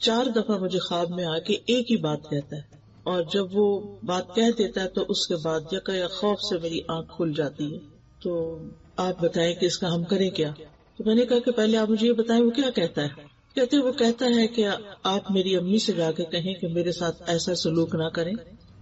4 دفعہ مجھے خواب میں آ کے ایک ہی بات کہتا ہے، اور جب وہ بات کہہ دیتا ہے تو اس کے بعد یکا خوف سے میری آنکھ کھل جاتی ہے. تو آپ بتائیں کہ اس کا ہم کریں کیا؟ تو میں نے کہا کہ پہلے آپ مجھے یہ بتائیں وہ کیا کہتا ہے. کہتے وہ کہتا ہے کہ آپ میری امی سے جا کے کہیں کہ میرے ساتھ ایسا سلوک نہ کریں،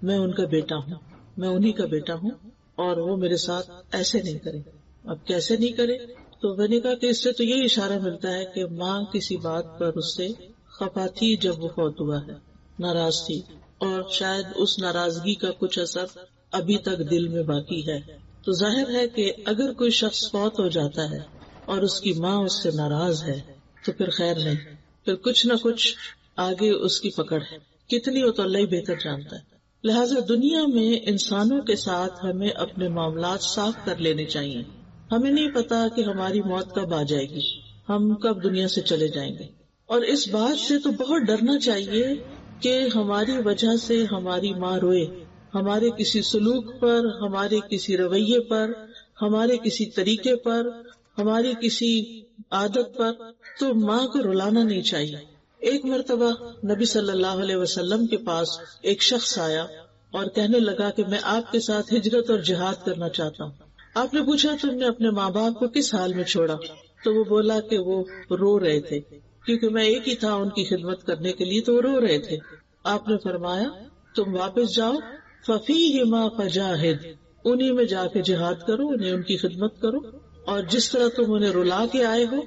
میں ان کا بیٹا ہوں، میں انہی کا بیٹا ہوں، اور وہ میرے ساتھ ایسے نہیں کریں. اب کیسے نہیں کرے؟ تو میں نے کہا کہ اس سے تو یہی اشارہ ملتا ہے کہ ماں کسی بات پر اس سے خفا تھی جب وہ فوت ہوا ہے، ناراض تھی، اور شاید اس ناراضگی کا کچھ اثر ابھی تک دل میں باقی ہے. تو ظاہر ہے کہ اگر کوئی شخص فوت ہو جاتا ہے اور اس کی ماں اس سے ناراض ہے تو پھر خیر نہیں، پھر کچھ نہ کچھ آگے اس کی پکڑ ہے، کتنی ہو تو اللہ ہی بہتر جانتا ہے. لہٰذا دنیا میں انسانوں کے ساتھ ہمیں اپنے معاملات صاف کر لینے چاہیے. ہمیں نہیں پتا کہ ہماری موت کب آ جائے گی، ہم کب دنیا سے چلے جائیں گے، اور اس بات سے تو بہت ڈرنا چاہیے کہ ہماری وجہ سے ہماری ماں روئے، ہمارے کسی سلوک پر، ہمارے کسی رویے پر، ہمارے کسی طریقے پر، ہماری کسی عادت پر، تو ماں کو رلانا نہیں چاہیے. ایک مرتبہ نبی صلی اللہ علیہ وسلم کے پاس ایک شخص آیا اور کہنے لگا کہ میں آپ کے ساتھ ہجرت اور جہاد کرنا چاہتا ہوں. آپ نے پوچھا تم نے اپنے ماں باپ کو کس حال میں چھوڑا؟ تو وہ بولا کہ وہ رو رہے تھے، کیونکہ میں ایک ہی تھا ان کی خدمت کرنے کے لیے، تو وہ رو رہے تھے. آپ نے فرمایا تم واپس جاؤ، فَفِيهِمَا فَجَاهِدْ، انہی میں جا کے جہاد کرو، انہیں ان کی خدمت کرو، اور جس طرح تم انہیں رلا کے آئے ہو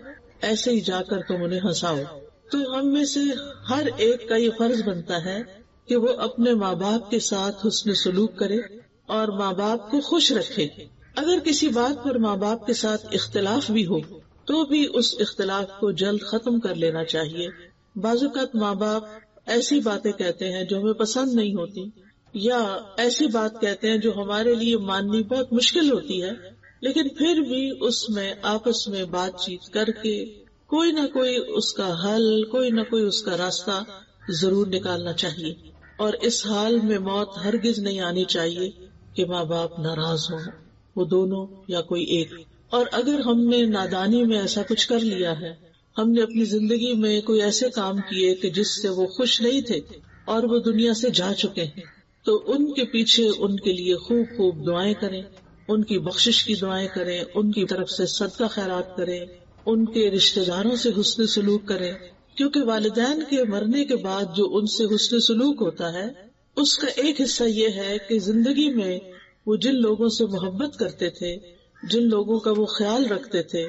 ایسے ہی جا کر تم انہیں ہنساؤ. تو ہم میں سے ہر ایک کا یہ فرض بنتا ہے کہ وہ اپنے ماں باپ کے ساتھ حسن سلوک کرے اور ماں باپ کو خوش رکھے. اگر کسی بات پر ماں باپ کے ساتھ اختلاف بھی ہو تو بھی اس اختلاف کو جلد ختم کر لینا چاہیے. بعض اوقات ماں باپ ایسی باتیں کہتے ہیں جو ہمیں پسند نہیں ہوتی، یا ایسی بات کہتے ہیں جو ہمارے لیے ماننی بہت مشکل ہوتی ہے، لیکن پھر بھی اس میں آپس میں بات چیت کر کے کوئی نہ کوئی اس کا حل، کوئی نہ کوئی اس کا راستہ ضرور نکالنا چاہیے. اور اس حال میں موت ہرگز نہیں آنی چاہیے کہ ماں باپ ناراض ہوں، وہ دونوں یا کوئی ایک. اور اگر ہم نے نادانی میں ایسا کچھ کر لیا ہے، ہم نے اپنی زندگی میں کوئی ایسے کام کیے کہ جس سے وہ خوش نہیں تھے اور وہ دنیا سے جا چکے ہیں، تو ان کے پیچھے ان کے لیے خوب خوب دعائیں کریں، ان کی بخشش کی دعائیں کریں، ان کی طرف سے صدقہ خیرات کریں، ان کے رشتہ داروں سے حسن سلوک کریں، کیونکہ والدین کے مرنے کے بعد جو ان سے حسن سلوک ہوتا ہے اس کا ایک حصہ یہ ہے کہ زندگی میں وہ جن لوگوں سے محبت کرتے تھے، جن لوگوں کا وہ خیال رکھتے تھے،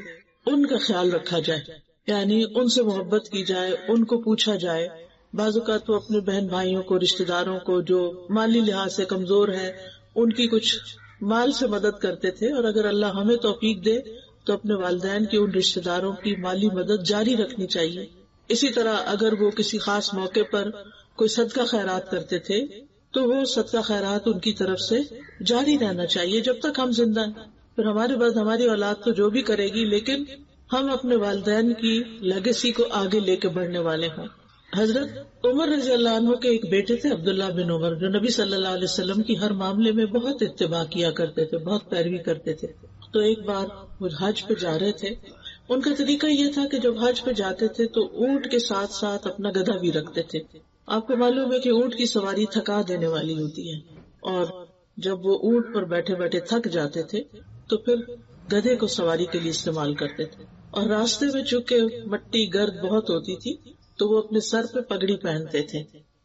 ان کا خیال رکھا جائے، یعنی ان سے محبت کی جائے، ان کو پوچھا جائے. بعض اوقات تو اپنے بہن بھائیوں کو، رشتہ داروں کو جو مالی لحاظ سے کمزور ہے ان کی کچھ مال سے مدد کرتے تھے، اور اگر اللہ ہمیں توفیق دے تو اپنے والدین کی ان رشتہ داروں کی مالی مدد جاری رکھنی چاہیے. اسی طرح اگر وہ کسی خاص موقع پر کوئی صدقہ خیرات کرتے تھے تو وہ صدقہ خیرات ان کی طرف سے جاری رہنا چاہیے جب تک ہم زندہ ہیں. پھر ہمارے بعد ہماری اولاد تو جو بھی کرے گی، لیکن ہم اپنے والدین کی لیگیسی کو آگے لے کے بڑھنے والے ہوں. حضرت عمر رضی اللہ عنہ کے ایک بیٹے تھے عبداللہ بن عمر، جو نبی صلی اللہ علیہ وسلم کی ہر معاملے میں بہت اتباع کیا کرتے تھے، بہت پیروی کرتے تھے. تو ایک بار وہ حج پہ جا رہے تھے. ان کا طریقہ یہ تھا کہ جب حج پہ جاتے تھے تو اونٹ کے ساتھ ساتھ اپنا گدھا بھی رکھتے تھے. آپ کو معلوم ہے کہ اونٹ کی سواری تھکا دینے والی ہوتی ہے، اور جب وہ اونٹ پر بیٹھے بیٹھے تھک جاتے تھے تو پھر گدھے کو سواری کے لیے استعمال کرتے تھے. اور راستے میں چونکہ مٹی گرد بہت ہوتی تھی تو وہ اپنے سر پہ پگڑی پہنتے تھے.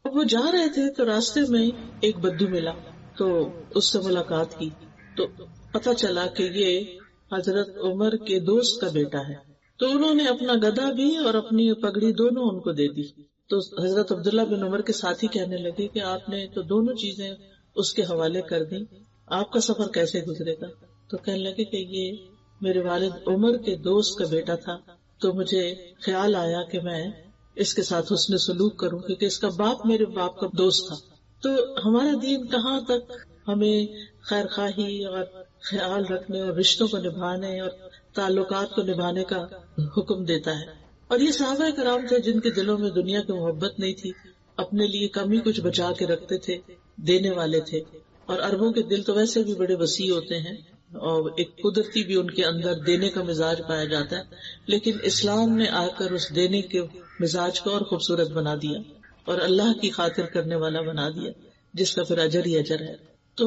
اب وہ جا رہے تھے تو راستے میں ایک بدو ملا، تو اس سے ملاقات کی تو پتہ چلا کہ یہ حضرت عمر کے دوست کا بیٹا ہے. تو انہوں نے اپنا گدھا بھی اور اپنی پگڑی دونوں ان کو دے دی. تو حضرت عبداللہ بن عمر کے ساتھی کہنے لگے کہ آپ نے تو دونوں چیزیں اس کے حوالے کر دی، آپ کا سفر کیسے گزرے گا؟ تو کہنے لگے کہ یہ میرے والد عمر کے دوست کا بیٹا تھا، تو مجھے خیال آیا کہ میں اس کے ساتھ حسن سلوک کروں، کیونکہ اس کا باپ میرے باپ کا دوست تھا. تو ہمارا دین کہاں تک ہمیں خیر خواہی اور خیال رکھنے اور رشتوں کو نبھانے اور تعلقات کو نبھانے کا حکم دیتا ہے. اور یہ صحابہ کرام تھے جن کے دلوں میں دنیا کی محبت نہیں تھی، اپنے لیے کم ہی کچھ بچا کے رکھتے تھے، دینے والے تھے. اور عربوں کے دل تو ویسے بھی بڑے وسیع ہوتے ہیں، اور ایک قدرتی بھی ان کے اندر دینے کا مزاج پایا جاتا ہے. لیکن اسلام نے آ کر اس دینے کے مزاج کو اور خوبصورت بنا دیا اور اللہ کی خاطر کرنے والا بنا دیا، جس کا پھر اجر ہی اجر ہے۔ تو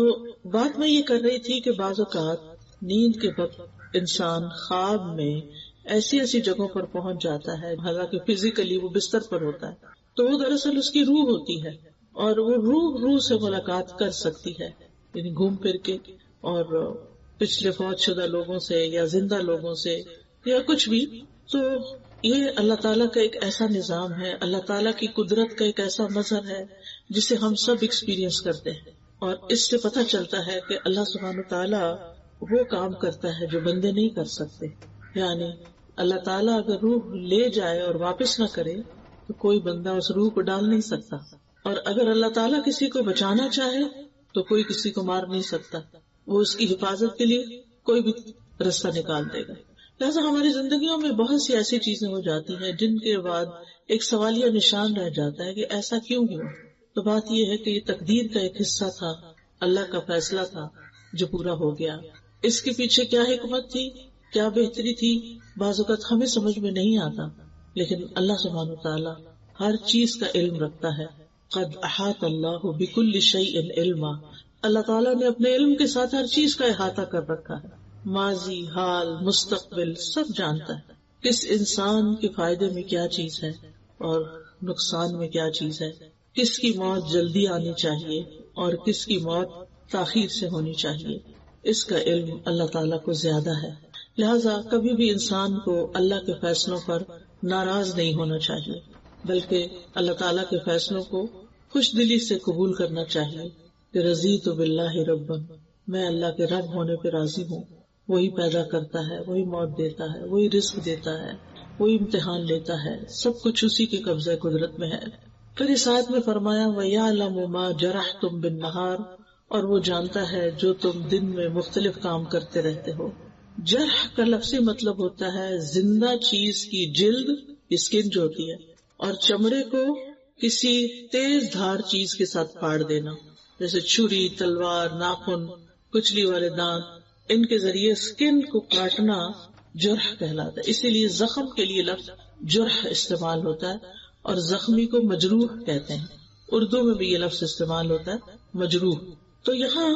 بات میں یہ کر رہی تھی کہ بعض اوقات نیند کے وقت انسان خواب میں ایسی ایسی جگہوں پر پہنچ جاتا ہے، حالانکہ فزیکلی وہ بستر پر ہوتا ہے، تو وہ دراصل اس کی روح ہوتی ہے، اور وہ روح سے ملاقات کر سکتی ہے، یعنی گھوم پھر کے، اور پچھلے فوت شدہ لوگوں سے یا زندہ لوگوں سے یا کچھ بھی۔ تو یہ اللہ تعالیٰ کا ایک ایسا نظام ہے، اللہ تعالیٰ کی قدرت کا ایک ایسا مظہر ہے جسے ہم سب ایکسپیرینس کرتے ہیں، اور اس سے پتہ چلتا ہے کہ اللہ سبحانہ تعالیٰ وہ کام کرتا ہے جو بندے نہیں کر سکتے۔ یعنی اللہ تعالیٰ اگر روح لے جائے اور واپس نہ کرے تو کوئی بندہ اس روح کو ڈال نہیں سکتا، اور اگر اللہ تعالیٰ کسی کو بچانا چاہے تو کوئی کسی کو مار نہیں سکتا، وہ اس کی حفاظت کے لیے کوئی بھی رستہ نکال دے گا۔ لہٰذا ہماری زندگیوں میں بہت سی ایسی چیزیں ہو جاتی ہیں جن کے بعد ایک سوالیہ نشان رہ جاتا ہے کہ ایسا کیوں ہوا۔ تو بات یہ ہے کہ یہ تقدیر کا ایک حصہ تھا، اللہ کا فیصلہ تھا جو پورا ہو گیا۔ اس کے پیچھے کیا حکمت تھی، کیا بہتری تھی، بعض اوقات ہمیں سمجھ میں نہیں آتا، لیکن اللہ سبحانہ وتعالی ہر چیز کا علم رکھتا ہے۔ قد احاط اللہ بکل شیء علما، اللہ تعالیٰ نے اپنے علم کے ساتھ ہر چیز کا احاطہ کر رکھا ہے، ماضی، حال، مستقبل سب جانتا ہے۔ کس انسان کے فائدے میں کیا چیز ہے اور نقصان میں کیا چیز ہے، کس کی موت جلدی آنی چاہیے اور کس کی موت تاخیر سے ہونی چاہیے، اس کا علم اللہ تعالیٰ کو زیادہ ہے۔ لہٰذا کبھی بھی انسان کو اللہ کے فیصلوں پر ناراض نہیں ہونا چاہیے، بلکہ اللہ تعالیٰ کے فیصلوں کو خوش دلی سے قبول کرنا چاہیے کہ رضیت باللہ ربا، میں اللہ کے رب ہونے پہ راضی ہوں، وہی پیدا کرتا ہے، وہی موت دیتا ہے، وہی رزق دیتا ہے، وہی امتحان لیتا ہے، سب کچھ اسی کے قبضہ قدرت میں ہے۔ پھر اس آیت میں فرمایا وَيَعْلَمُ مَا جَرَحْتُمْ بِالنَّهَارِ، اور وہ جانتا ہے جو تم دن میں مختلف کام کرتے رہتے ہو۔ جرح کا لفظی مطلب ہوتا ہے زندہ چیز کی جلد، اسکن جو ہوتی ہے، اور چمڑے کو کسی تیز دھار چیز کے ساتھ پاڑ دینا، جیسے چھری، تلوار، ناخن، کچلی والے دانت، ان کے ذریعے اسکن کو کاٹنا جرح کہلاتا ہے۔ اسی لیے زخم کے لیے لفظ جرح استعمال ہوتا ہے، اور زخمی کو مجروح کہتے ہیں۔ اردو میں بھی یہ لفظ استعمال ہوتا ہے، مجروح۔ تو یہاں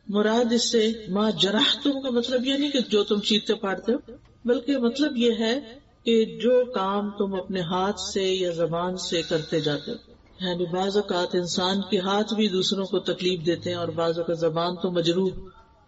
مراد اس سے ما جرحتم کا مطلب یہ نہیں کہ جو تم چیرتے پاڑتے ہو، بلکہ مطلب یہ ہے کہ جو کام تم اپنے ہاتھ سے یا زبان سے کرتے جاتے ہو۔ یعنی بعض اوقات انسان کے ہاتھ بھی دوسروں کو تکلیف دیتے ہیں، اور بعض اوقات زبان تو مجروح،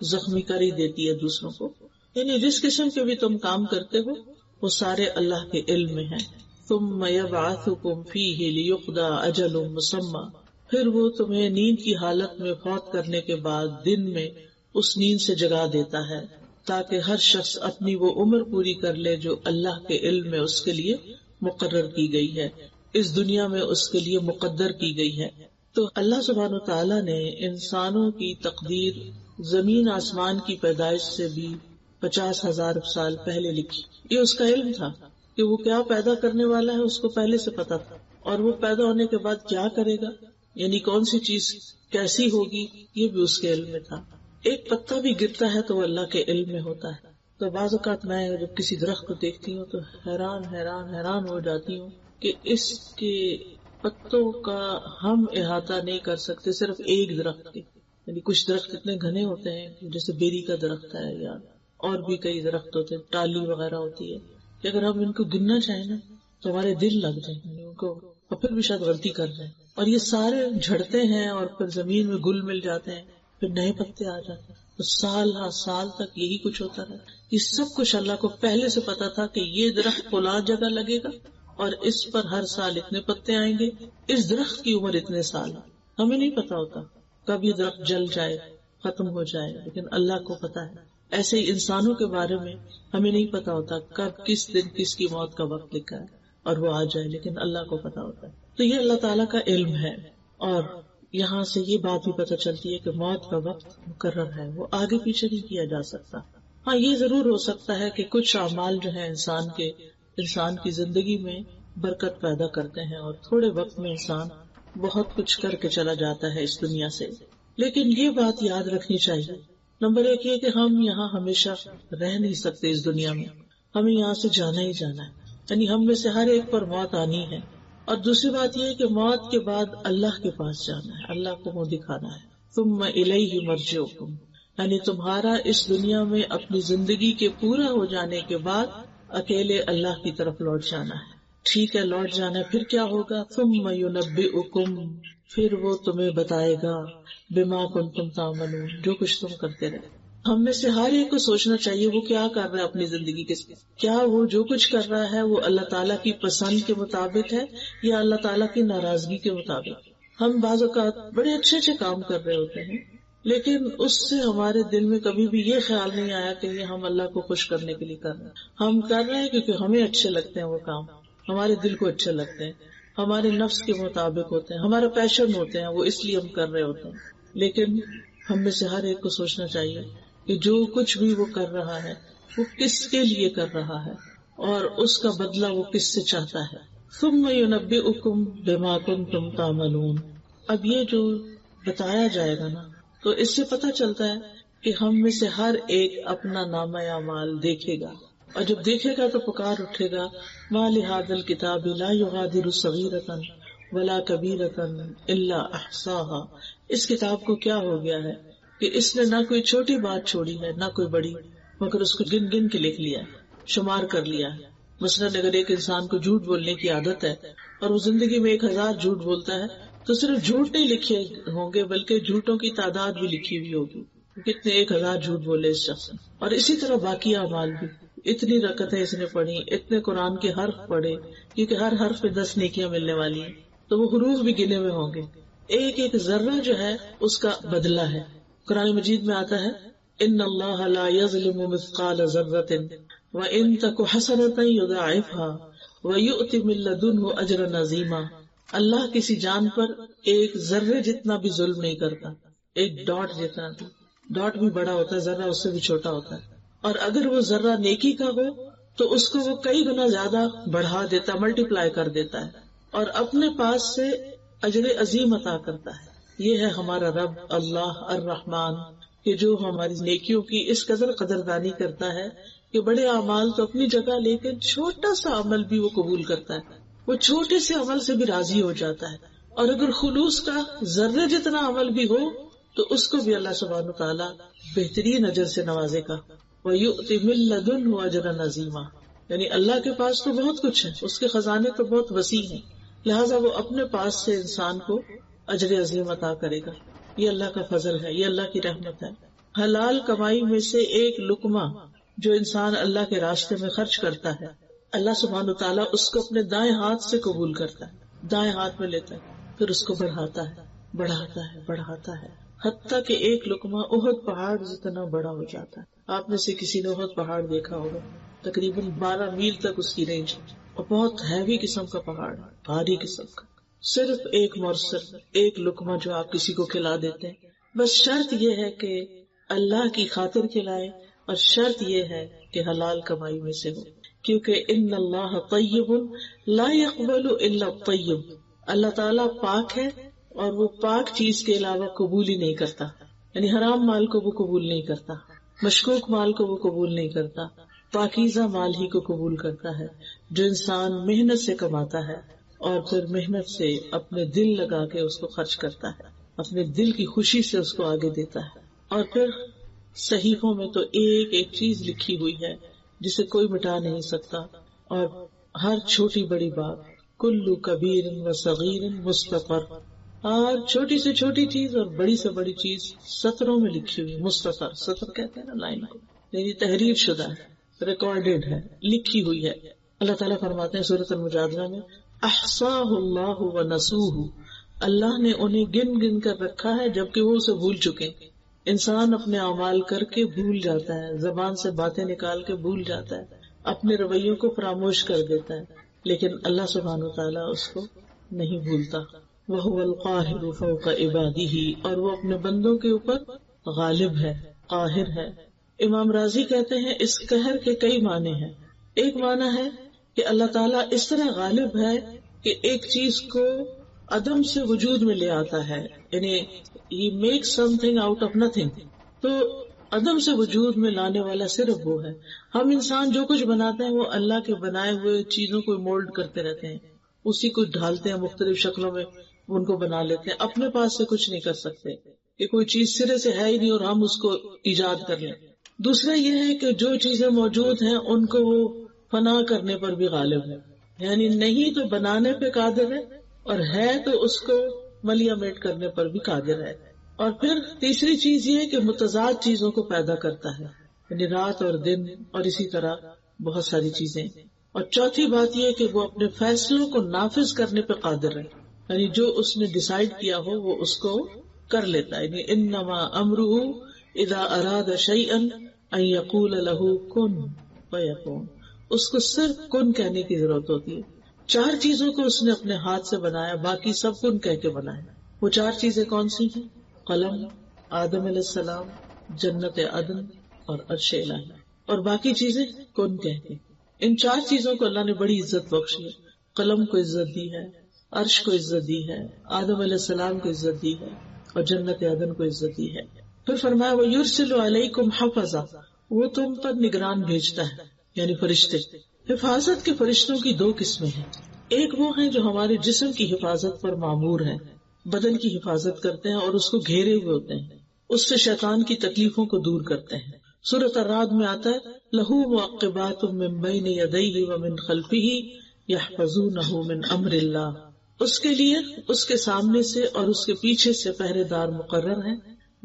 زخمی کر ہی دیتی ہے دوسروں کو۔ یعنی جس قسم کے بھی تم کام کرتے ہو وہ سارے اللہ کے علم میں ہیں۔ ثم یبعثکم فیہ لیقضی اجل مسمی، پھر وہ تمہیں نیند کی حالت میں فوت کرنے کے بعد دن میں اس نیند سے جگا دیتا ہے، تاکہ ہر شخص اپنی وہ عمر پوری کر لے جو اللہ کے علم میں اس کے لیے مقرر کی گئی ہے، اس دنیا میں اس کے لیے مقدر کی گئی ہے۔ تو اللہ سبحانہ وتعالیٰ نے انسانوں کی تقدیر زمین آسمان کی پیدائش سے بھی 50,000 سال پہلے لکھی۔ یہ اس کا علم تھا کہ وہ کیا پیدا کرنے والا ہے، اس کو پہلے سے پتا تھا، اور وہ پیدا ہونے کے بعد کیا کرے گا، یعنی کون سی چیز کیسی ہوگی، یہ بھی اس کے علم میں تھا۔ ایک پتا بھی گرتا ہے تو وہ اللہ کے علم میں ہوتا ہے۔ تو بعض اوقات میں جب کسی درخت کو دیکھتی ہوں تو حیران ہو جاتی ہوں کہ اس کے پتوں کا ہم احاطہ نہیں کر سکتے صرف ایک درخت کے۔ یعنی کچھ درخت اتنے گھنے ہوتے ہیں جیسے بیری کا درخت ہے یا اور بھی کئی درخت ہوتے ہیں، ٹالی وغیرہ ہوتی ہے، کہ اگر ہم ان کو گننا چاہیں نا تو ہمارے دل لگ جائیں یعنی ان کو، اور پھر بھی شاید غلطی کر جائیں، اور یہ سارے جھڑتے ہیں اور پھر زمین میں گل مل جاتے ہیں، پھر نئے پتے آ جاتے ہیں، تو سال تک یہی کچھ ہوتا رہا۔ یہ سب کچھ اللہ کو پہلے سے پتا تھا کہ یہ درخت فلاں جگہ لگے گا اور اس پر ہر سال اتنے پتے آئیں گے، اس درخت کی عمر اتنے سال۔ ہمیں نہیں پتا ہوتا کب یہ درخت جل جائے، ختم ہو جائے، لیکن اللہ کو پتا ہے۔ ایسے ہی انسانوں کے بارے میں ہمیں نہیں پتا ہوتا کب کس دن کس کی موت کا وقت لکھا ہے اور وہ آ جائے، لیکن اللہ کو پتا ہوتا ہے۔ تو یہ اللہ تعالیٰ کا علم ہے، اور یہاں سے یہ بات بھی پتہ چلتی ہے کہ موت کا وقت مقرر ہے، وہ آگے پیچھے نہیں کیا جا سکتا۔ ہاں یہ ضرور ہو سکتا ہے کہ کچھ اعمال جو ہیں انسان کی زندگی میں برکت پیدا کرتے ہیں، اور تھوڑے وقت میں انسان بہت کچھ کر کے چلا جاتا ہے اس دنیا سے، لیکن یہ بات یاد رکھنی چاہیے۔ نمبر 1 یہ کہ ہم یہاں ہمیشہ رہ نہیں سکتے، اس دنیا میں ہمیں یہاں سے جانا ہی جانا ہے۔ یعنی ہم میں سے ہر ایک پر موت آنی ہے. اور دوسری بات یہ ہے کہ موت کے بعد اللہ کے پاس جانا ہے، اللہ کو منہ دکھانا ہے. ثم الیہ مرجعکم، یعنی تمہارا اس دنیا میں اپنی زندگی کے پورا ہو جانے کے بعد اکیلے اللہ کی طرف لوٹ جانا ہے. ٹھیک ہے، لوٹ جانا ہے، پھر کیا ہوگا؟ ثم ینبئکم، پھر وہ تمہیں بتائے گا بما کنتم تعملون، جو کچھ تم کرتے رہے. ہم میں سے ہر ایک کو سوچنا چاہیے وہ کیا کر رہا ہے اپنی زندگی کے ساتھ. کیا وہ جو کچھ کر رہا ہے وہ اللہ تعالیٰ کی پسند کے مطابق ہے یا اللہ تعالیٰ کی ناراضگی کے مطابق؟ ہم بعض اوقات بڑے اچھے اچھے کام کر رہے ہوتے ہیں، لیکن اس سے ہمارے دل میں کبھی بھی یہ خیال نہیں آیا کہ یہ ہم اللہ کو خوش کرنے کے لیے کر رہے ہیں. ہم کر رہے ہیں کیونکہ ہمیں اچھے لگتے ہیں وہ کام، ہمارے دل کو اچھے لگتے ہیں، ہمارے نفس کے مطابق ہوتے ہیں، ہمارا پیشن ہوتے ہیں، وہ اس لیے ہم کر رہے ہوتے ہیں. لیکن ہم میں سے ہر ایک کو سوچنا چاہیے کہ جو کچھ بھی وہ کر رہا ہے وہ کس کے لیے کر رہا ہے اور اس کا بدلہ وہ کس سے چاہتا ہے. ثم ینبئکم بما کنتم تعملون. اب یہ جو بتایا جائے گا نا، تو اس سے پتہ چلتا ہے کہ ہم میں سے ہر ایک اپنا نامہ اعمال دیکھے گا، اور جب دیکھے گا تو پکار اٹھے گا ما لہذا الکتاب لا یغادر صغیرۃ ولا کبیرۃ الا احصاها. اس کتاب کو کیا ہو گیا ہے کہ اس نے نہ کوئی چھوٹی بات چھوڑی ہے نہ کوئی بڑی، مگر اس کو گن گن کے لکھ لیا ہے، شمار کر لیا ہے. مثلاً اگر ایک انسان کو جھوٹ بولنے کی عادت ہے اور وہ زندگی میں 1000 جھوٹ بولتا ہے تو صرف جھوٹ نہیں لکھے ہوں گے بلکہ جھوٹوں کی تعداد بھی لکھی ہوئی ہوگی، کتنے 1000 جھوٹ بولے اس شخص نے. اور اسی طرح باقی اعمال بھی، اتنی رکعتیں اس نے پڑھی، اتنے قرآن کے حرف پڑھے، کیونکہ ہر حرف پہ 10 نیکیاں ملنے والی ہیں، تو وہ حروف بھی گنے ہوئے ہوں گے. ایک ایک ذرہ جو ہے اس کا بدلہ ہے. قرآن مجید میں آتا ہے ان اللہ لا یظلم مثقال ذرۃ وان تک حسنۃ یضاعفها ویؤتی من لدنہ اجرا عظیما. اللہ کسی جان پر ایک ذرے جتنا بھی ظلم نہیں کرتا، ایک ڈاٹ جتنا بھی، ڈاٹ بھی بڑا ہوتا ہے، ذرہ اس سے بھی چھوٹا ہوتا ہے، اور اگر وہ ذرہ نیکی کا ہو تو اس کو وہ کئی گنا زیادہ بڑھا دیتا، ملٹی پلائی کر دیتا ہے اور اپنے پاس سے اجر عظیم عطا کرتا ہے. یہ ہے ہمارا رب اللہ الرحمن، کہ جو ہماری نیکیوں کی اس قدر قدردانی کرتا ہے کہ بڑے اعمال تو اپنی جگہ، لیکن چھوٹا سا عمل بھی وہ قبول کرتا ہے، وہ چھوٹے سے عمل سے بھی راضی ہو جاتا ہے. اور اگر خلوص کا ذرے جتنا عمل بھی ہو تو اس کو بھی اللہ سبحانہ وتعالی بہترین اجر سے نوازے گا. وَيُؤْتِ مِن لَّدُنْهُ أَجْرًا عَظِيمًا. یعنی اللہ کے پاس تو بہت کچھ ہے، اس کے خزانے تو بہت وسیع ہیں، لہٰذا وہ اپنے پاس سے انسان کو اجر عظیم عطا کرے گا. یہ اللہ کا فضل ہے، یہ اللہ کی رحمت ہے. حلال کمائی میں سے ایک لقمہ جو انسان اللہ کے راستے میں خرچ کرتا ہے، اللہ سبحانہ تعالیٰ اس کو اپنے دائیں ہاتھ سے قبول کرتا ہے، دائیں ہاتھ میں لیتا ہے، پھر اس کو بڑھاتا ہے، بڑھاتا ہے، بڑھاتا ہے، حتیٰ کہ ایک لقمہ احد پہاڑ جتنا بڑا ہو جاتا ہے. آپ میں سے کسی نے احد پہاڑ دیکھا ہوگا، تقریباً 12 میل تک اس کی رینج، اور بہت ہیوی قسم کا پہاڑ، بھاری قسم کا. صرف ایک مرسل، ایک لقمہ جو آپ کسی کو کھلا دیتے ہیں. بس شرط یہ ہے کہ اللہ کی خاطر کھلائے، اور شرط یہ ہے کہ حلال کمائی میں سے ہو، کیونکہ ان اللہ طیب لا يقبل الا الطیب. اللہ تعالیٰ پاک ہے اور وہ پاک چیز کے علاوہ قبول ہی نہیں کرتا. یعنی حرام مال کو وہ قبول نہیں کرتا، مشکوک مال کو وہ قبول نہیں کرتا، پاکیزہ مال ہی کو قبول کرتا ہے جو انسان محنت سے کماتا ہے اور پھر محنت سے اپنے دل لگا کے اس کو خرچ کرتا ہے، اپنے دل کی خوشی سے اس کو آگے دیتا ہے. اور پھر صحیفوں میں تو ایک ایک چیز لکھی ہوئی ہے جسے کوئی مٹا نہیں سکتا، اور ہر چھوٹی بڑی بات، کل کبیر و صغیر مستطر، اور چھوٹی سے چھوٹی چیز اور بڑی سے بڑی چیز سطروں میں لکھی ہوئی. مستطر، سطر کہتے ہیں نا لائن کو، یعنی تحریر شدہ ہے، ریکارڈڈ ہے، لکھی ہوئی ہے. اللہ تعالیٰ فرماتے ہیں سورۃ المجادلہ میں احصاہ اللہ ونسوہ، اللہ نے انہیں گن گن کر رکھا ہے جبکہ وہ اسے بھول چکے. انسان اپنے اعمال کر کے بھول جاتا ہے، زبان سے باتیں نکال کے بھول جاتا ہے، اپنے رویوں کو فراموش کر دیتا ہے، لیکن اللہ سبحانہ وتعالیٰ اس کو نہیں بھولتا. وَهُوَ الْقَاهِرُ فَوْقَ عِبَادِهِ، اور وہ اپنے بندوں کے اوپر غالب ہے، قاہر ہے. امام راضی کہتے ہیں اس قہر کے کئی معنی ہیں. ایک معنی ہے کہ اللہ تعالیٰ اس طرح غالب ہے کہ ایک چیز کو عدم سے وجود میں لے آتا ہے، یعنی he makes something out of nothing. تو عدم سے وجود میں لانے والا صرف وہ ہے. ہم انسان جو کچھ بناتے ہیں وہ اللہ کے بنائے ہوئے چیزوں کو مولڈ کرتے رہتے ہیں, اسی کو ڈھالتے ہیں مختلف شکلوں میں, ان کو بنا لیتے ہیں. اپنے پاس سے کچھ نہیں کر سکتے کہ کوئی چیز سرے سے ہے ہی نہیں اور ہم اس کو ایجاد کر لیں. دوسرا یہ ہے کہ جو چیزیں موجود ہیں ان کو وہ فنا کرنے پر بھی غالب ہے, یعنی نہیں تو بنانے پہ قادر ہے, اور ہے تو اس کو ملیامیٹ کرنے پر بھی قادر ہے. اور پھر تیسری چیز یہ ہے کہ متضاد چیزوں کو پیدا کرتا ہے, یعنی رات اور دن اور اسی طرح بہت ساری چیزیں. اور چوتھی بات یہ ہے کہ وہ اپنے فیصلوں کو نافذ کرنے پہ قادر ہے, یعنی جو اس نے ڈیسائیڈ کیا ہو وہ اس کو کر لیتا ہے. یعنی انما امرہ اذا اراد شیئا ان یقول له کن فیکون, اس کو صرف کن کہنے کی ضرورت ہوتی ہے. 4 چیزوں کو اس نے اپنے ہاتھ سے بنایا, باقی سب کن کہہ کے بنایا. وہ 4 چیزیں کون سی ہیں؟ قلم, آدم علیہ السلام, جنت عدن اور عرش الہی, اور باقی چیزیں کن کہہ کے. ان 4 چیزوں کو اللہ نے بڑی عزت بخشی ہے. قلم کو عزت دی ہے, عرش کو عزت دی ہے, آدم علیہ السلام کو عزت دی ہے, اور جنت عدن کو عزت دی ہے. پھر فرمایا وَيُرْسِلُ عَلَيْكُمْ حَفَظًا, وہ تم پر نگران بھیجتا ہے, یعنی فرشتے. حفاظت کے فرشتوں کی 2 قسمیں ہیں. ایک وہ ہیں جو ہمارے جسم کی حفاظت پر مامور ہیں, بدن کی حفاظت کرتے ہیں اور اس کو گھیرے ہوئے ہوتے ہیں, اس سے شیطان کی تکلیفوں کو دور کرتے ہیں. سورۃ الرعد میں آتا ہے لَهُ مُعَقِّبَاتٌ مِّن بَيْنِ يَدَيْهِ وَمِن خَلْفِهِ يَحْفَظُونَهُ مِنْ أَمْرِ اللَّهِ, اس کے لیے اس کے سامنے سے اور اس کے پیچھے سے پہرے دار مقرر ہیں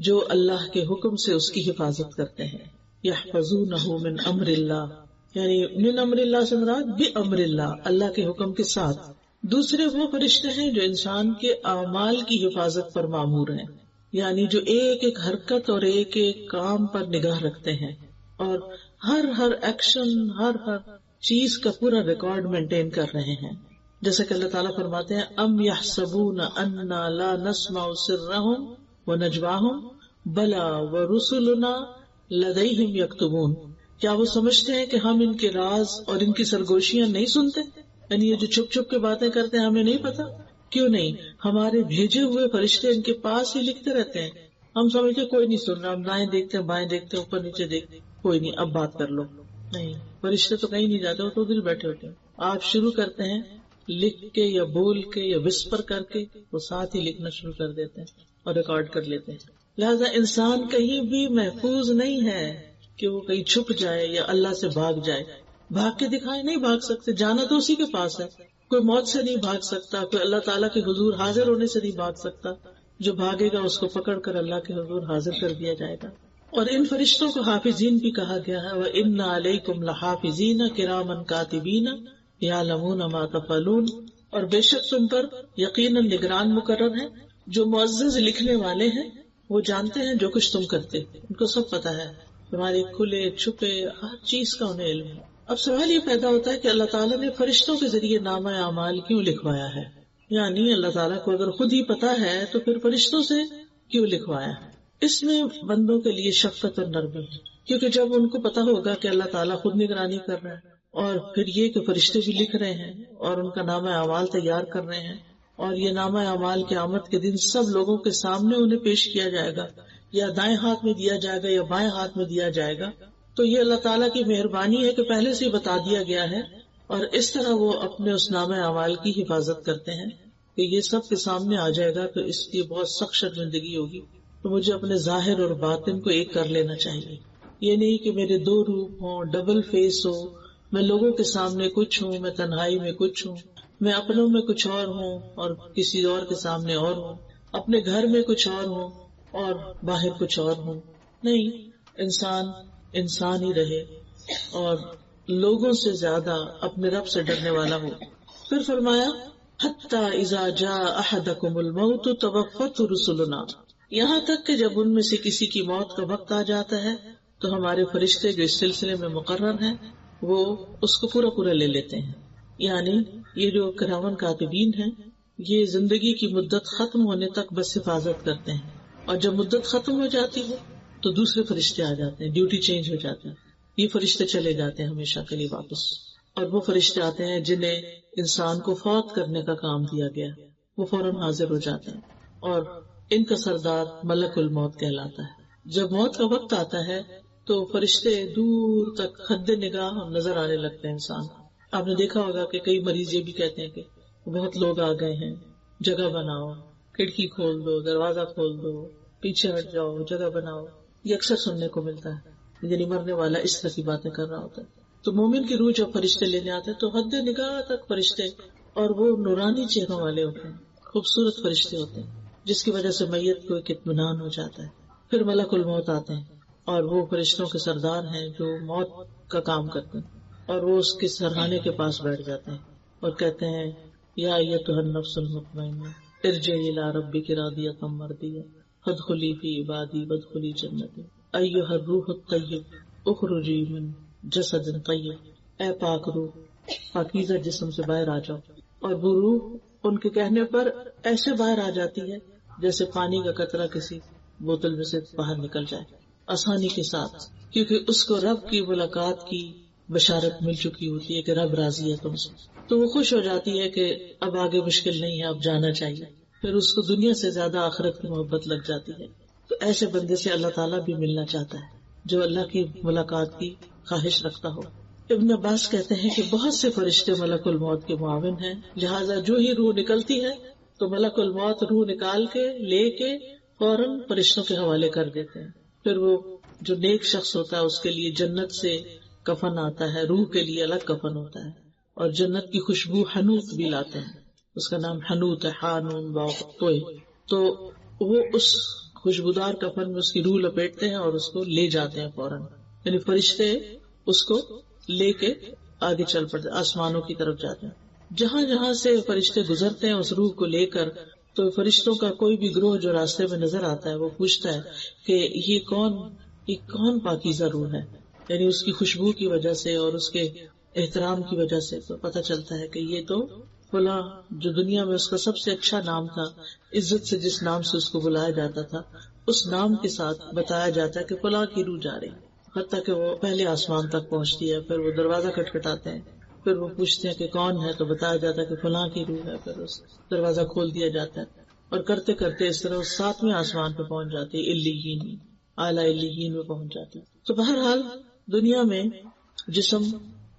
جو اللہ کے حکم سے اس کی حفاظت کرتے ہیں. يَحْفَظُونَهُ مِنْ أَمْرِ اللَّهِ, یعنی من امر اللہ سے مراد بِأَمْرِ اللَّهِ, اللہ کے حکم کے ساتھ. دوسرے وہ فرشتے ہیں جو انسان کے اعمال کی حفاظت پر مامور ہیں, یعنی جو ایک ایک حرکت اور ایک ایک کام پر نگاہ رکھتے ہیں اور ہر ایکشن, ہر چیز کا پورا ریکارڈ مینٹین کر رہے ہیں. جیسا کہ اللہ تعالیٰ فرماتے ہیں ام یحسبون انا لا نسمع سرهم ونجواهم بلا ورسلنا لدیہم یکتبون, کیا وہ سمجھتے ہیں کہ ہم ان کے راز اور ان کی سرگوشیاں نہیں سنتے, یعنی یہ جو چھپ چھپ کے باتیں کرتے ہیں ہمیں نہیں پتا؟ کیوں نہیں, ہمارے بھیجے ہوئے فرشتے ان کے پاس ہی لکھتے رہتے ہیں. ہم سمجھتے کوئی نہیں سن رہا, ہم دائیں دیکھتے ہیں بائیں دیکھتے ہیں اوپر نیچے دیکھتے, کوئی نہیں اب بات کر لو. نہیں, فرشتے تو کہیں نہیں جاتے, وہ تو دل بیٹھے ہوتے ہیں. آپ شروع کرتے ہیں لکھ کے یا بول کے یا وسپر کر کے, وہ ساتھ ہی لکھنا شروع کر دیتے ہیں اور ریکارڈ کر لیتے ہیں. لہذا انسان کہیں بھی محفوظ نہیں ہے کہ وہ کہیں چھپ جائے یا اللہ سے بھاگ جائے. بھاگ کے دکھائے نہیں بھاگ سکتے, جانا تو اسی کے پاس ہے. کوئی موت سے نہیں بھاگ سکتا, کوئی اللہ تعالیٰ کے حضور حاضر ہونے سے نہیں بھاگ سکتا. جو بھاگے گا اس کو پکڑ کر اللہ کے حضور حاضر کر دیا جائے گا. اور ان فرشتوں کو حافظین بھی کہا گیا ہے, وَإِنَّ عَلَيْكُمْ لَحَافِظِينَ كِرَامًا كَاتِبِينَ يَعْلَمُونَ مَا تَفْعَلُونَ, اور بے شک تم پر یقیناً نگران مقرر ہیں جو معزز لکھنے والے ہیں, وہ جانتے ہیں جو کچھ تم کرتے, ان کو سب پتا ہے, تمہارے کھلے چھپے ہر چیز کا انہیں علم ہے. اب سوال یہ پیدا ہوتا ہے کہ اللہ تعالیٰ نے فرشتوں کے ذریعے نامہ اعمال کیوں لکھوایا ہے؟ یعنی اللہ تعالیٰ کو اگر خود ہی پتا ہے تو پھر فرشتوں سے کیوں لکھوایا ہے؟ اس میں بندوں کے لیے شفقت اور نرمی ہے, کیونکہ جب ان کو پتا ہوگا کہ اللہ تعالیٰ خود نگرانی کر رہا ہے, اور پھر یہ کہ فرشتے بھی لکھ رہے ہیں اور ان کا نامہ اعمال تیار کر رہے ہیں, اور یہ نامہ اعمال قیامت کے دن سب لوگوں کے سامنے انہیں پیش کیا جائے گا, یا دائیں ہاتھ میں دیا جائے گا یا بائیں ہاتھ میں دیا جائے گا, تو یہ اللہ تعالیٰ کی مہربانی ہے کہ پہلے سے بتا دیا گیا ہے, اور اس طرح وہ اپنے اس نامہ اعمال کی حفاظت کرتے ہیں کہ یہ سب کے سامنے آ جائے گا. تو اس کی بہت سخت شرمندگی ہوگی, تو مجھے اپنے ظاہر اور باطن کو ایک کر لینا چاہیے. یہ نہیں کہ میرے 2 روپ ہوں, ڈبل فیس ہو, میں لوگوں کے سامنے کچھ ہوں, میں تنہائی میں کچھ ہوں, میں اپنوں میں کچھ اور ہوں اور کسی اور کے سامنے اور ہوں, اپنے گھر میں کچھ اور ہوں اور باہر کچھ اور ہوں. نہیں, انسان ہی رہے اور لوگوں سے زیادہ اپنے رب سے ڈرنے والا ہو. پھر فرمایا حتی اذا جاء احدکم الموت توفته رسلنا, یہاں تک کہ جب ان میں سے کسی کی موت کا وقت آ جاتا ہے تو ہمارے فرشتے جو اس سلسلے میں مقرر ہیں وہ اس کو پورا لے لیتے ہیں. یعنی یہ جو کراون کاتبین ہیں یہ زندگی کی مدت ختم ہونے تک بس حفاظت کرتے ہیں, اور جب مدت ختم ہو جاتی ہے تو دوسرے فرشتے آ جاتے ہیں, ڈیوٹی چینج ہو جاتی ہے, یہ فرشتے چلے جاتے ہیں ہمیشہ کے لیے واپس, اور وہ فرشتے آتے ہیں جنہیں انسان کو فوت کرنے کا کام دیا گیا, وہ فوراً حاضر ہو جاتے ہیں, اور ان کا سردار ملک الموت کہلاتا ہے. جب موت کا وقت آتا ہے تو فرشتے دور تک حد نگاہ نظر آنے لگتے ہیں انسان. آپ نے دیکھا ہوگا کہ کئی مریض یہ بھی کہتے ہیں کہ بہت لوگ آ گئے ہیں، جگہ بناؤ، کھڑکی کھول دو، دروازہ کھول دو، پیچھے ہٹ جاؤ، جگہ بناؤ. یہ اکثر سننے کو ملتا ہے، یعنی مرنے والا اس طرح کی باتیں کر رہا ہوتا ہے. تو مومن کی روح جب فرشتے لینے آتے ہیں تو حد نگاہ تک فرشتے، اور وہ نورانی چہروں والے ہوتے ہیں، خوبصورت فرشتے ہوتے ہیں، جس کی وجہ سے میت کو ایک اطمینان ہو جاتا ہے. پھر ملک الموت آتے ہیں اور وہ فرشتوں کے سردار ہیں جو موت کا کام کرتے ہیں، اور وہ اس کے سرہانے کے پاس بیٹھ جاتے ہیں اور کہتے ہیں یا ایتھا النفس المطمئنہ ارجعی الی ربک راضیۃ مرضیہ فادخلی فی عبادی وادخلی جنتی ایھا الروح الطیب اخرجی من جسد طیب. اے پاک روح، پاکیزہ جسم سے باہر آ جاؤ. اور وہ روح ان کے کہنے پر ایسے باہر آ جاتی ہے جیسے پانی کا قطرہ کسی بوتل میں سے باہر نکل جائے آسانی کے ساتھ، کیونکہ اس کو رب کی ملاقات کی بشارت مل چکی ہوتی ہے کہ رب راضی ہے تم سے. تو وہ خوش ہو جاتی ہے کہ اب آگے مشکل نہیں ہے، اب جانا چاہیے. پھر اس کو دنیا سے زیادہ آخرت کی محبت لگ جاتی ہے. تو ایسے بندے سے اللہ تعالیٰ بھی ملنا چاہتا ہے جو اللہ کی ملاقات کی خواہش رکھتا ہو. ابن عباس کہتے ہیں کہ بہت سے فرشتے ملک الموت کے معاون ہیں، لہٰذا جو ہی روح نکلتی ہے تو ملک الموت روح نکال کے لے کے فوراً فرشتوں کے حوالے کر دیتے ہیں. پھر وہ جو نیک شخص ہوتا ہے اس کے لیے جنت سے کفن آتا ہے، روح کے لیے الگ کفن ہوتا ہے، اور جنت کی خوشبو حنوت بھی لاتے ہیں. اس کا نام حنوت ہے، حانون باء. تو وہ اس خوشبودار کفن میں اس کی روح لپیٹتے ہیں اور اس کو لے جاتے ہیں فوراً. یعنی فرشتے اس کو لے کے آگے چل پڑتے، آسمانوں کی طرف جاتے ہیں. جہاں جہاں سے فرشتے گزرتے ہیں اس روح کو لے کر، تو فرشتوں کا کوئی بھی گروہ جو راستے میں نظر آتا ہے وہ پوچھتا ہے کہ یہ کون پاکیزہ روح ہے. یعنی اس کی خوشبو کی وجہ سے اور اس کے احترام کی وجہ سے تو پتہ چلتا ہے کہ یہ تو فلاں، جو دنیا میں اس کا سب سے اچھا نام تھا، عزت سے جس نام سے اس کو بلایا جاتا تھا اس نام کے ساتھ بتایا جاتا ہے کہ فلاں کی روح جا رہی. حتیٰ کہ وہ پہلے آسمان تک پہنچتی ہے. پھر وہ دروازہ کھٹکھٹاتے ہیں، پھر وہ پوچھتے ہیں کہ کون ہے، تو بتایا جاتا ہے کہ فلاں کی روح ہے. پھر اس دروازہ کھول دیا جاتا ہے اور کرتے کرتے اس طرح 7ویں آسمان پہ پہنچ جاتی ہے، علیین، اعلیٰ علیین میں پہنچ جاتی ہے. تو بہرحال دنیا میں جسم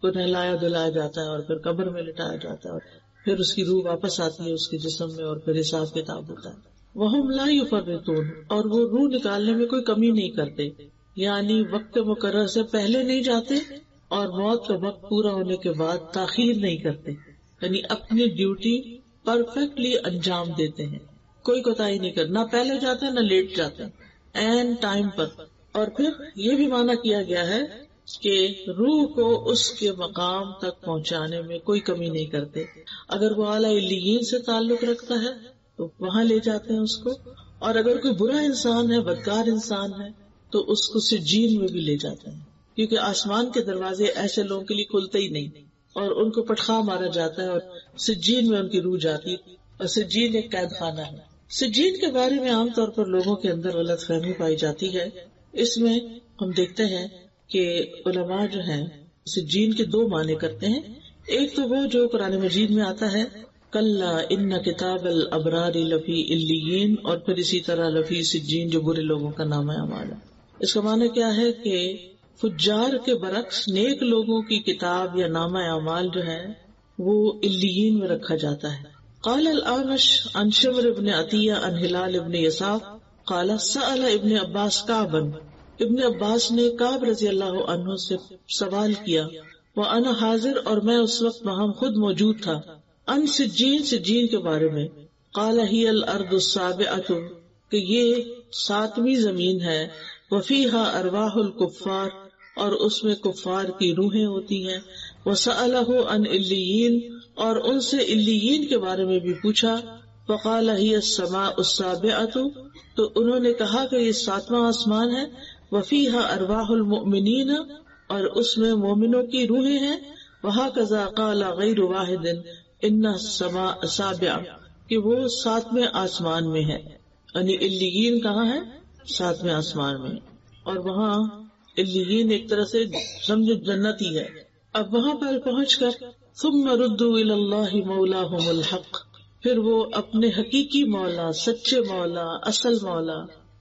کو نہلایا دلایا جاتا ہے اور پھر قبر میں لٹایا جاتا ہے اور پھر اس کی روح واپس آتی ہے اس کے جسم میں اور پھر حساب کتاب ہوتا ہے. وَهُمْ لَا يُفَرِّطُونَ، اور وہ روح نکالنے میں کوئی کمی نہیں کرتے، یعنی وقت مقرر سے پہلے نہیں جاتے اور موت کا وقت پورا ہونے کے بعد تاخیر نہیں کرتے. یعنی اپنی ڈیوٹی پرفیکٹلی انجام دیتے ہیں، کوئی کوتاہی نہیں کرتے، نہ پہلے جاتے ہیں نہ لیٹ جاتے ہیں، عین ٹائم پر. اور پھر یہ بھی معنی کیا گیا ہے کہ روح کو اس کے مقام تک پہنچانے میں کوئی کمی نہیں کرتے. اگر وہ اعلیٰ علیین سے تعلق رکھتا ہے تو وہاں لے جاتے ہیں اس کو، اور اگر کوئی برا انسان ہے، بدکار انسان ہے، تو اس کو سجین میں بھی لے جاتے ہیں، کیونکہ آسمان کے دروازے ایسے لوگوں کے لیے کھلتے ہی نہیں اور ان کو پٹخا مارا جاتا ہے اور سجین میں ان کی روح جاتی ہے. اور سجین ایک قید خانہ ہے. سجین کے بارے میں عام طور پر لوگوں کے اندر غلط فہمی پائی جاتی ہے. اس میں ہم دیکھتے ہیں کہ علماء جو ہیں سجین کے 2 معنی کرتے ہیں. ایک تو وہ جو قرآن مجید میں آتا ہے کلا ان کتاب الابرار لفی علیین، اور پھر اسی طرح لفی سجین جو برے لوگوں کا نام اعمال ہے. اس کا معنی کیا ہے کہ فجار کے برعکس نیک لوگوں کی کتاب یا نامہ اعمال جو ہے وہ علیین میں رکھا جاتا ہے. قال الاعمش عن شمر بن عطیہ عن ہلال بن یساف قال سأل ابن عباس کعبا، ابن عباس نے کعب رضی اللہ عنہ سے سوال کیا، وانا حاضر، اور میں اس وقت وہاں خود موجود تھا، ان سجین، سجین کے بارے میں. قال ہی الارض السابعۃ، کہ یہ 7ویں زمین ہے، وفیہا ارواح الکفار، اور اس میں کفار کی روحیں ہوتی ہیں. وسألہ عن علیین، اور ان سے علیین کے بارے میں بھی پوچھا. فقال ہی السماء السابعۃ، تو انہوں نے کہا کہ یہ 7واں آسمان ہے. وفیہا ارواح المؤمنین، اور اس میں مومنوں کی روحیں ہیں. وہکذا قال غیر واحد ان السماء السابعۃ، کہ وہ 7ویں آسمان میں ہے. یعنی علیین کہاں ہے؟ 7ویں آسمان میں. اور وہاں علیین ایک طرح سے سمجھو جنت ہی ہے. اب وہاں پر پہنچ کر ثم ردوا الی اللہ مولاہم الحق، پھر وہ اپنے حقیقی مولا، سچے مولا، اصل مولا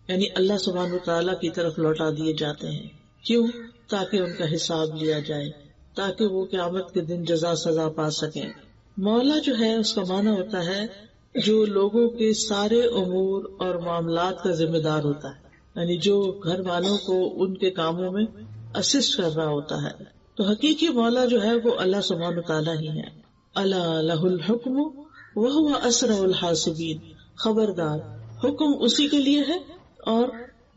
یعنی اللہ سبحانہ وتعالیٰ کی طرف لوٹا دیے جاتے ہیں. کیوں؟ تاکہ ان کا حساب لیا جائے، تاکہ وہ قیامت کے دن جزا سزا پا سکیں. مولا جو ہے اس کا معنی ہوتا ہے جو لوگوں کے سارے امور اور معاملات کا ذمہ دار ہوتا ہے، یعنی جو گھر والوں کو ان کے کاموں میں اسسٹ کر رہا ہوتا ہے. تو حقیقی مولا جو ہے وہ اللہ سبحانہ وتعالیٰ ہی ہے. الا لہ الحکم وہو اسرع الحاسبین، خبردار حکم اسی کے لیے ہے اور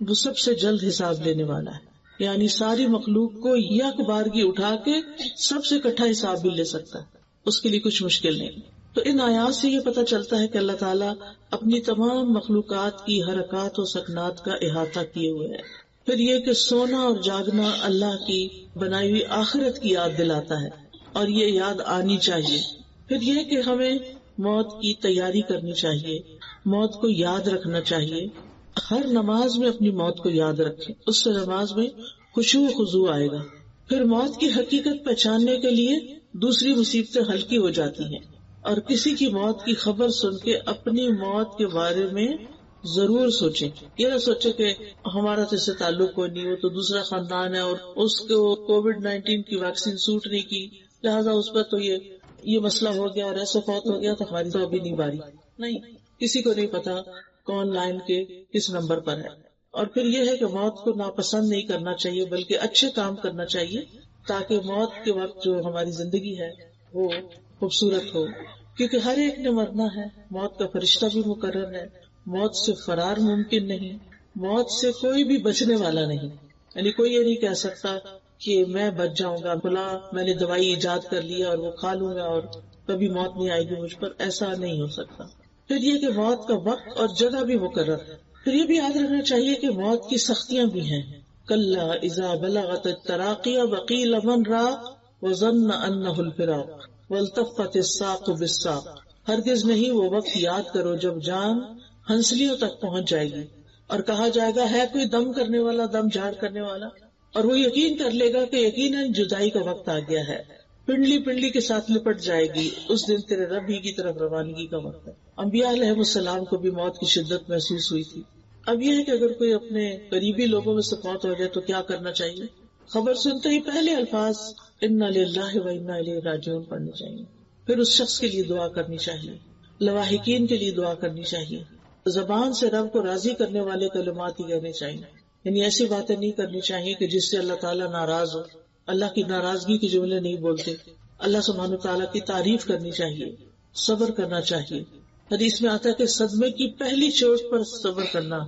وہ سب سے جلد حساب لینے والا ہے. یعنی ساری مخلوق کو یک بارگی اٹھا کے سب سے اکٹھا حساب بھی لے سکتا ہے، اس کے لیے کچھ مشکل نہیں. تو ان آیات سے یہ پتہ چلتا ہے کہ اللہ تعالیٰ اپنی تمام مخلوقات کی حرکات و سکنات کا احاطہ کیے ہوئے ہے. پھر یہ کہ سونا اور جاگنا اللہ کی بنائی ہوئی آخرت کی یاد دلاتا ہے، اور یہ یاد آنی چاہیے. پھر یہ کہ ہمیں موت کی تیاری کرنی چاہیے، موت کو یاد رکھنا چاہیے. ہر نماز میں اپنی موت کو یاد رکھیں، اس سے نماز میں خشوع و خضوع آئے گا. پھر موت کی حقیقت پہچاننے کے لیے دوسری مصیبتیں ہلکی ہو جاتی ہیں، اور کسی کی موت کی خبر سن کے اپنی موت کے بارے میں ضرور سوچیں. یہ نہ سوچیں کہ ہمارا تو اس سے تعلق کوئی نہیں، وہ تو دوسرا خاندان ہے اور اس کو کووڈ-19 کی ویکسین سوٹ نہیں کی، لہٰذا اس پر تو یہ مسئلہ ہو گیا اور ایسا فوت ہو گیا، تو ہماری تو ابھی نہیں باری. نہیں، کسی کو نہیں پتا کون لائن کے کس نمبر پر ہے. اور پھر یہ ہے کہ موت کو ناپسند نہیں کرنا چاہیے بلکہ اچھے کام کرنا چاہیے، تاکہ موت کے وقت جو ہماری زندگی ہے وہ خوبصورت ہو. کیونکہ ہر ایک نے مرنا ہے، موت کا فرشتہ بھی مقرر ہے، موت سے فرار ممکن نہیں، موت سے کوئی بھی بچنے والا نہیں. یعنی کوئی یہ نہیں کہہ سکتا کہ میں بچ جاؤں گا، بلا میں نے دوائی ایجاد کر لی اور وہ کھا لوں گا اور کبھی موت نہیں آئے گی مجھ پر، ایسا نہیں ہو سکتا. پھر یہ کہ موت کا وقت اور جگہ بھی مقرر ہے. پھر یہ بھی یاد رکھنا چاہیے کہ موت کی سختیاں بھی ہیں. کلا اذا بلغت التراقی وقیل من راق وظن انہ الفراق والتفت الساق بالساق. ہرگز نہیں وہ وقت یاد کرو جب جان ہنسلیوں تک پہنچ جائے گی اور کہا جائے گا ہے کوئی دم کرنے والا، دم جھاڑ کرنے والا، اور وہ یقین کر لے گا کہ یقیناً جدائی کا وقت آ گیا ہے. پنڈلی پنڈلی کے ساتھ لپٹ جائے گی، اس دن تیرے رب ہی کی طرف روانگی کا وقت ہے. انبیاء علیہ السلام کو بھی موت کی شدت محسوس ہوئی تھی. اب یہ ہے کہ اگر کوئی اپنے قریبی لوگوں میں سے فوت ہو جائے تو کیا کرنا چاہیے؟ خبر سنتے ہی پہلے الفاظ انا للہ و انا الیہ راجعون پڑھنے چاہیے. پھر اس شخص کے لیے دعا کرنی چاہیے، لواحقین کے لیے دعا کرنی چاہیے. زبان سے رب کو راضی کرنے والے کلمات ہی کہنے چاہیے، یعنی ایسی باتیں نہیں کرنی چاہیے کہ جس سے اللہ تعالیٰ ناراض ہو. اللہ کی ناراضگی کے جملے نہیں بولتے. اللہ سبحانہ تعالیٰ کی تعریف کرنی چاہیے، صبر کرنا چاہیے. حدیث میں آتا ہے کہ صدمے کی پہلی چوٹ پر صبر کرنا،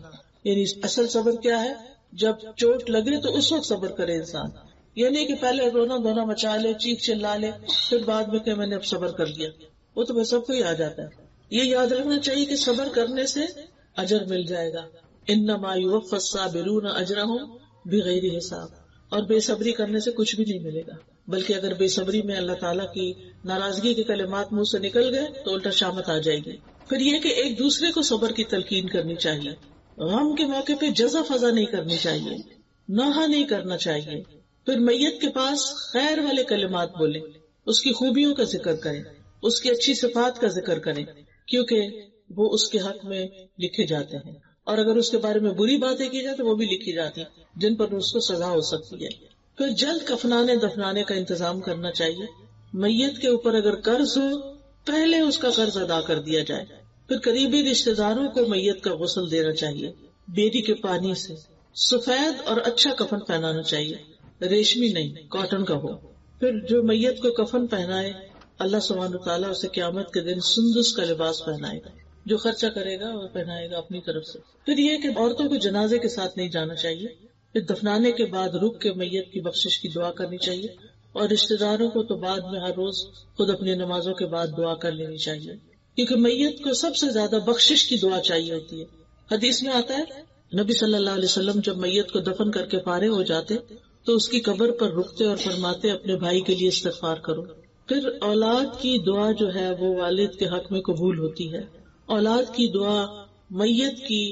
یعنی اصل صبر کیا ہے؟ جب چوٹ لگے تو اس وقت صبر کرے انسان. یہ نہیں کہ پہلے رونا دھونا مچا لے، چیخ چلا لے، پھر بعد میں کہ میں نے اب صبر کر لیا. وہ تو سب کو ہی آ جاتا ہے. یہ یاد رکھنا چاہیے کہ صبر کرنے سے اجر مل جائے گا. انما یوفی الصابرون اجرہم بغیر حساب. اور بے صبری کرنے سے کچھ بھی نہیں ملے گا، بلکہ اگر بے صبری میں اللہ تعالیٰ کی ناراضگی کے کلمات منہ سے نکل گئے تو الٹا شامت آ جائے گی. پھر یہ کہ ایک دوسرے کو صبر کی تلقین کرنی چاہیے. غم کے موقع پہ جزا فضا نہیں کرنی چاہیے، نوحہ نہیں کرنا چاہیے. پھر میت کے پاس خیر والے کلمات بولیں، اس کی خوبیوں کا ذکر کریں، اس کی اچھی صفات کا ذکر کریں، کیونکہ وہ اس کے حق میں لکھے جاتے ہیں. اور اگر اس کے بارے میں بری باتیں کی جائے تو وہ بھی لکھی جاتی ہیں جن پر اس کو سزا ہو سکتی ہے. پھر جلد کفنانے دفنانے کا انتظام کرنا چاہیے. میت کے اوپر اگر قرض ہو پہلے اس کا قرض ادا کر دیا جائے. پھر قریبی رشتہ داروں کو میت کا غسل دینا چاہیے، بیری کے پانی سے. سفید اور اچھا کفن پہنانا چاہیے، ریشمی نہیں، کاٹن کا ہو. پھر جو میت کو کفن پہنائے اللہ سبحانہ تعالیٰ اسے قیامت کے دن سندس کا لباس پہنائے گا. جو خرچہ کرے گا وہ پہنائے گا اپنی طرف سے. پھر یہ کہ عورتوں کو جنازے کے ساتھ نہیں جانا چاہیے. پھر دفنانے کے بعد رک کے میت کی بخشش کی دعا کرنی چاہیے. اور رشتہ داروں کو تو بعد میں ہر روز خود اپنی نمازوں کے بعد دعا کر لینی چاہیے، کیونکہ میت کو سب سے زیادہ بخشش کی دعا چاہیے ہوتی ہے. حدیث میں آتا ہے نبی صلی اللہ علیہ وسلم جب میت کو دفن کر کے فارغ ہو جاتے تو اس کی قبر پر رکتے اور فرماتے اپنے بھائی کے لیے استغفار کرو. پھر اولاد کی دعا جو ہے وہ والد کے حق میں قبول ہوتی ہے. اولاد کی دعا میت کی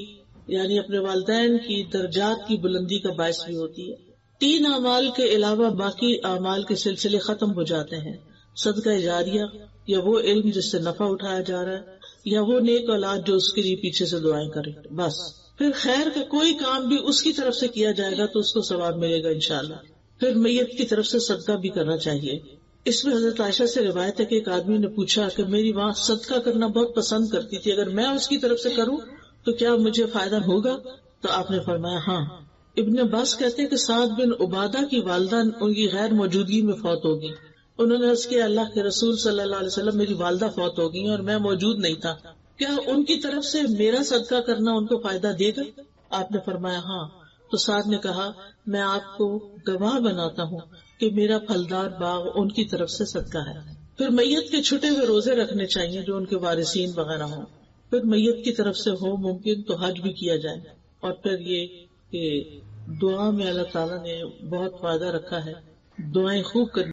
یعنی اپنے والدین کی درجات کی بلندی کا باعث بھی ہوتی ہے. 3 اعمال کے علاوہ باقی اعمال کے سلسلے ختم ہو جاتے ہیں. صدقہ جاریہ، یا وہ علم جس سے نفع اٹھایا جا رہا ہے، یا وہ نیک اولاد جو اس کے لیے پیچھے سے دعائیں کرے. بس پھر خیر کا کوئی کام بھی اس کی طرف سے کیا جائے گا تو اس کو ثواب ملے گا انشاءاللہ. پھر میت کی طرف سے صدقہ بھی کرنا چاہیے. اس میں حضرت عائشہ سے روایت ہے کہ ایک آدمی نے پوچھا کہ میری ماں صدقہ کرنا بہت پسند کرتی تھی، اگر میں اس کی طرف سے کروں تو کیا مجھے فائدہ ہوگا؟ تو آپ نے فرمایا ہاں. ابن عباس کہتے ہیں کہ سعد بن عبادہ کی والدہ ان کی غیر موجودگی میں فوت ہوگی. انہوں نے عرض کیا اللہ کے رسول صلی اللہ علیہ وسلم میری والدہ فوت ہو گئی اور میں موجود نہیں تھا، کیا ان کی طرف سے میرا صدقہ کرنا ان کو فائدہ دے گا؟ آپ نے فرمایا ہاں. تو سعد نے کہا میں آپ کو گواہ بناتا ہوں کہ میرا پھلدار باغ ان کی طرف سے صدقہ ہے. پھر میت کے چھٹے ہوئے روزے رکھنے چاہیے جو ان کے وارثین وغیرہ ہوں. پھر میت کی طرف سے ہو ممکن تو حج بھی کیا جائے. اور پھر یہ کہ دعا میں اللہ تعالیٰ نے بہت فائدہ رکھا ہے، دعائیں خوب کرنی